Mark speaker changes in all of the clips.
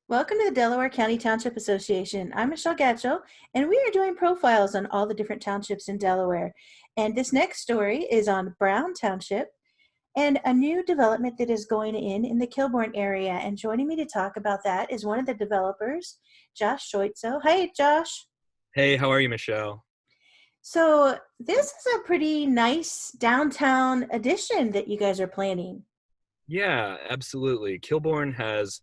Speaker 1: Welcome to the Delaware County Township Association. I'm Michelle Gatchell, and we are doing profiles on all the different townships in Delaware. And this next story is on Brown Township and a new development that is going in the Kilbourne area. And joining me to talk about that is one of the developers, Josh Schoitzo. Hi, Josh.
Speaker 2: Hey, how are you, Michelle?
Speaker 1: So this is a pretty nice downtown addition that you guys are planning.
Speaker 2: Yeah, absolutely. Kilbourne has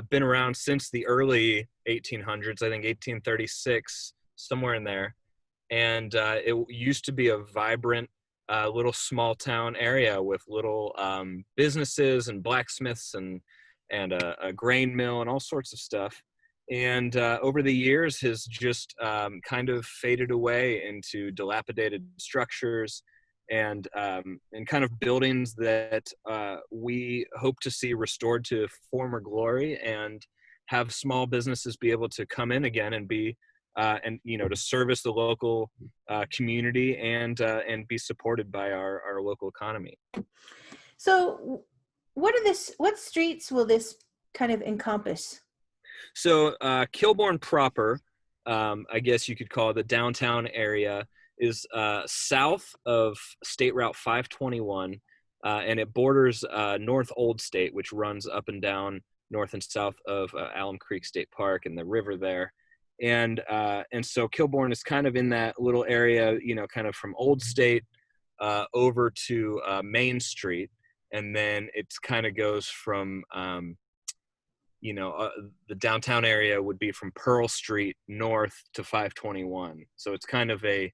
Speaker 2: been around since the early 1800s, I think 1836, somewhere in there. And it used to be a vibrant little small town area with little businesses and blacksmiths and a grain mill and all sorts of stuff. And over the years has just kind of faded away into dilapidated structures and kind of buildings that we hope to see restored to former glory and have small businesses be able to come in again and be to service the local community and be supported by our local economy.
Speaker 1: So what streets will this kind of encompass?
Speaker 2: So Kilbourne proper, I guess you could call it the downtown area, is south of State Route 521, and it borders North Old State, which runs up and down north and south of Alum Creek State Park and the river there. And so Kilbourne is kind of in that little area, kind of from Old State over to Main Street, and then it kind of goes from the downtown area would be from Pearl Street north to 521. So it's kind of a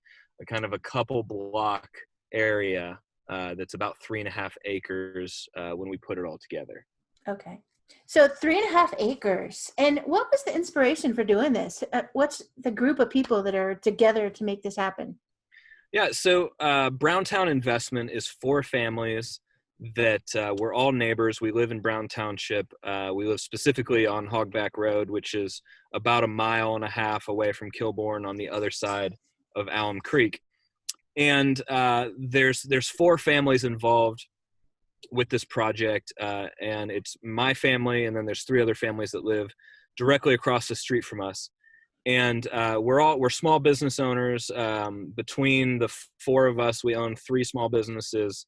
Speaker 2: couple block area that's about 3.5 acres when we put it all together.
Speaker 1: Okay. So 3.5 acres. And what was the inspiration for doing this? What's the group of people that are together to make this happen?
Speaker 2: Yeah, so Browntown Investment is 4 families that we're all neighbors. We live in Brown Township. We live specifically on Hogback Road, which is about 1.5 miles away from Kilbourne on the other side of Alum Creek. And there's 4 families involved with this project, and it's my family, and then there's 3 other families that live directly across the street from us. And we're small business owners. Between the 4 of us, we own 3 small businesses.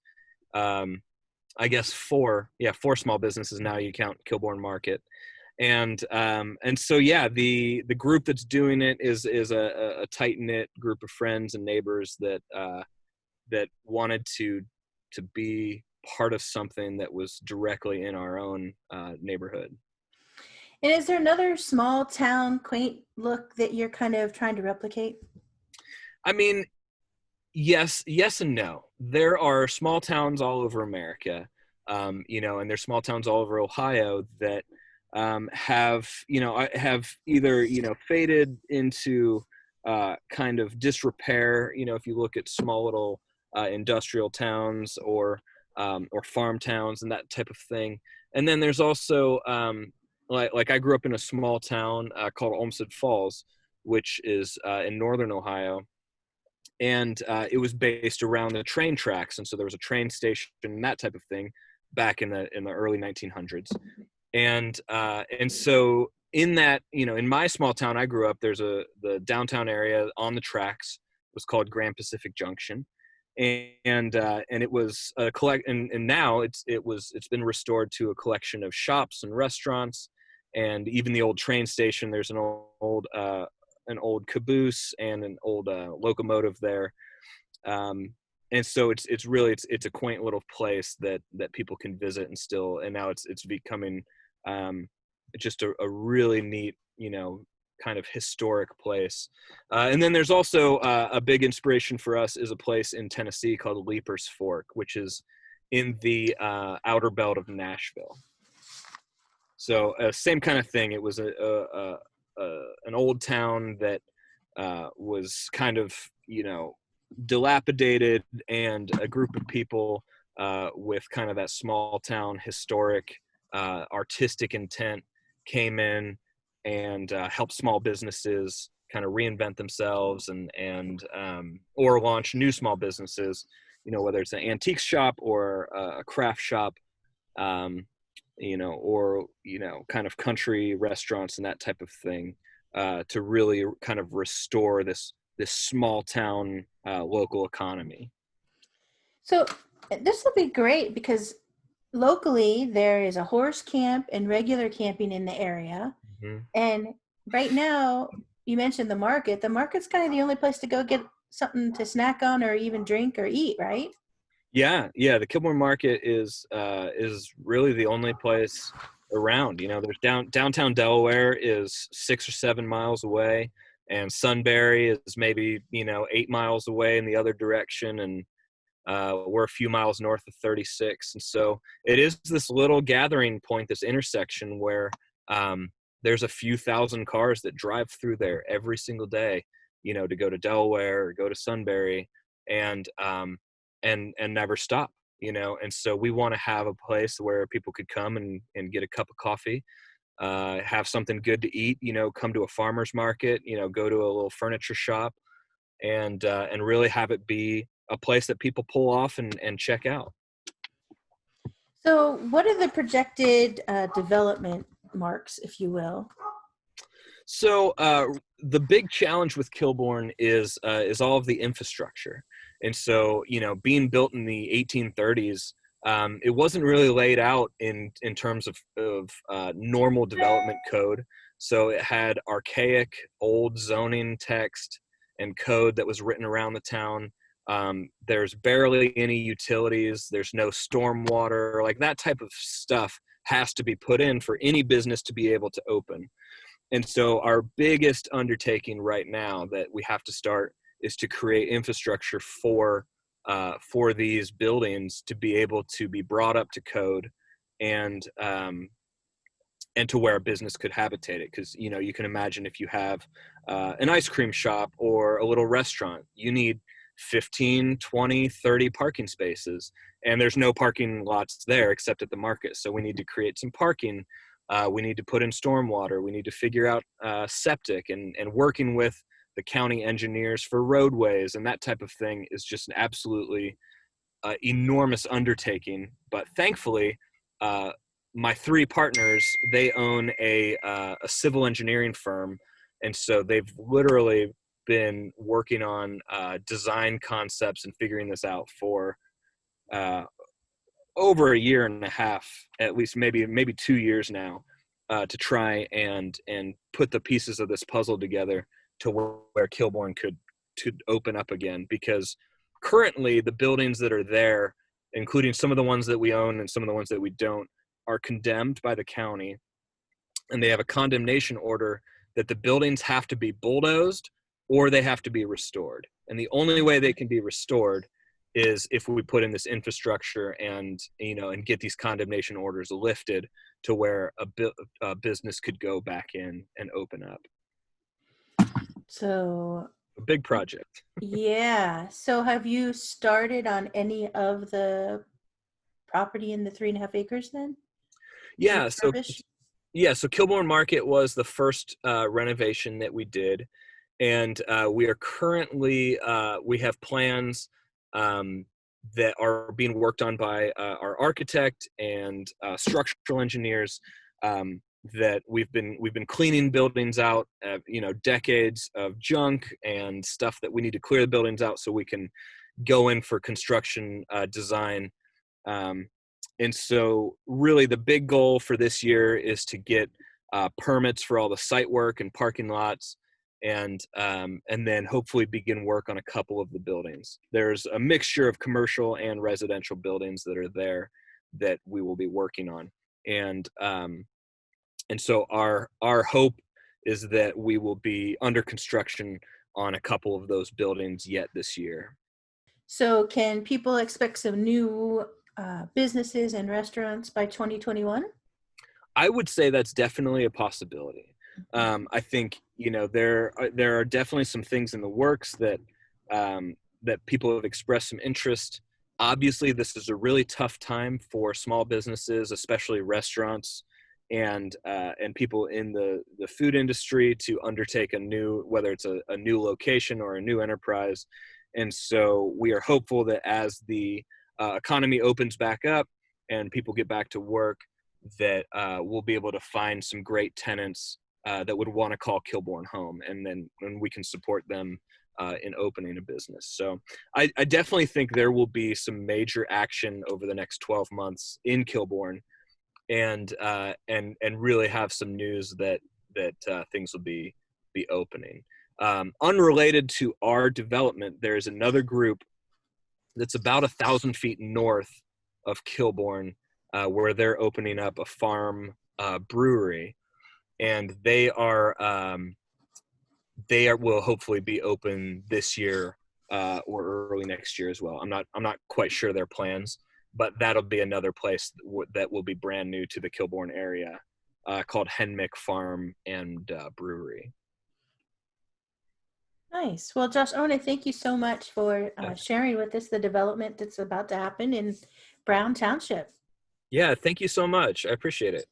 Speaker 2: I guess 4 small businesses now. You count Kilbourne Market. And so the group that's doing it is a tight knit group of friends and neighbors that wanted to be part of something that was directly in our own neighborhood.
Speaker 1: And is there another small town quaint look that you're kind of trying to replicate?
Speaker 2: I mean, yes and no. There are small towns all over America, and there's small towns all over Ohio that have either faded into kind of disrepair. If you look at small little industrial towns or farm towns and that type of thing. And then there's also like I grew up in a small town called Olmsted Falls, which is in northern Ohio. And it was based around the train tracks, and so there was a train station and that type of thing back in the early 1900s. And so in that, in my small town I grew up, there's the downtown area on the tracks was called Grand Pacific Junction, and it was a and now it's been restored to a collection of shops and restaurants, and even the old train station. There's an old caboose and an old locomotive there, and so it's really a quaint little place that people can visit and now it's becoming just a really neat kind of historic place. And then there's also a big inspiration for us is a place in Tennessee called Leaper's Fork, which is in the outer belt of Nashville. So same kind of thing. It was an old town that was kind of dilapidated, and a group of people with kind of that small town historic artistic intent came in and helped small businesses kind of reinvent themselves and or launch new small businesses, whether it's an antique shop or a craft shop. or kind of country restaurants and that type of thing, to really kind of restore this small town local economy.
Speaker 1: So this will be great because locally there is a horse camp and regular camping in the area.
Speaker 2: Mhm.
Speaker 1: And right now, you mentioned the market. The market's kind of the only place to go get something to snack on or even drink or eat, right?
Speaker 2: Yeah. The Kilbourne Market is really the only place around. There's downtown Delaware is 6 or 7 miles away, and Sunbury is maybe 8 miles away in the other direction, and we're a few miles north of 36. And so it is this little gathering point, this intersection where there's a few thousand cars that drive through there every single day, to go to Delaware or go to Sunbury, and never stop. And so we want to have a place where people could come and get a cup of coffee, have something good to eat, come to a farmer's market, go to a little furniture shop, and really have it be a place that people pull off and check out.
Speaker 1: So, what are the projected development marks, if you will?
Speaker 2: So the big challenge with Kilbourne is all of the infrastructure, and so being built in the 1830s, it wasn't really laid out in terms of normal development code. So it had archaic old zoning text and code that was written around the town. There's barely any utilities. There's no stormwater. Like that type of stuff has to be put in for any business to be able to open. And so our biggest undertaking right now that we have to start is to create infrastructure for these buildings to be able to be brought up to code, and to where a business could habitate it. Because you can imagine if you have an ice cream shop or a little restaurant, you need 15, 20, 30 parking spaces, and there's no parking lots there except at the market. So we need to create some parking. We need to put in stormwater. We need to figure out septic, and working with the county engineers for roadways and that type of thing is just an absolutely enormous undertaking. But thankfully, my three partners, they own a civil engineering firm, and so they've literally been working on design concepts and figuring this out for over a year and a half, at least, maybe 2 years now, to try and put the pieces of this puzzle together to where Kilbourne could open up again. Because currently the buildings that are there, including some of the ones that we own and some of the ones that we don't, are condemned by the county, and they have a condemnation order that the buildings have to be bulldozed or they have to be restored. And the only way they can be restored is if we put in this infrastructure and get these condemnation orders lifted to where a business could go back in and open up.
Speaker 1: So,
Speaker 2: A big project.
Speaker 1: yeah. So, have you started on any of the property in the 3.5 acres then? To
Speaker 2: Yeah. So
Speaker 1: refurbish?
Speaker 2: Kilbourne Market was the first renovation that we did, and we are currently we have plans that are being worked on by our architect and structural engineers, that we've been cleaning buildings out, decades of junk and stuff that we need to clear the buildings out so we can go in for construction design. And so really the big goal for this year is to get permits for all the site work and parking lots, and then hopefully begin work on a couple of the buildings. There's a mixture of commercial and residential buildings that are there that we will be working on. And so our hope is that we will be under construction on a couple of those buildings yet this year.
Speaker 1: So, can people expect some new businesses and restaurants by 2021?
Speaker 2: I would say that's definitely a possibility. I think there are definitely some things in the works that that people have expressed some interest. Obviously, this is a really tough time for small businesses, especially restaurants and people in the food industry, to undertake whether it's a new location or a new enterprise. And so we are hopeful that as the economy opens back up and people get back to work, that we'll be able to find some great tenants that would want to call Kilbourne home, and then when we can support them in opening a business. So I definitely think there will be some major action over the next 12 months in Kilbourne, and really have some news that things will be opening. Unrelated to our development, there's another group that's about 1,000 feet north of Kilbourne, where they're opening up a farm brewery, and will hopefully be open this year or early next year as well. I'm not quite sure their plans, but that'll be another place that will be brand new to the Kilbourne area, called Henmick Farm and Brewery.
Speaker 1: Nice. Well, Josh, I want to thank you so much for sharing with us the development that's about to happen in Brown Township.
Speaker 2: Yeah, thank you so much. I appreciate it.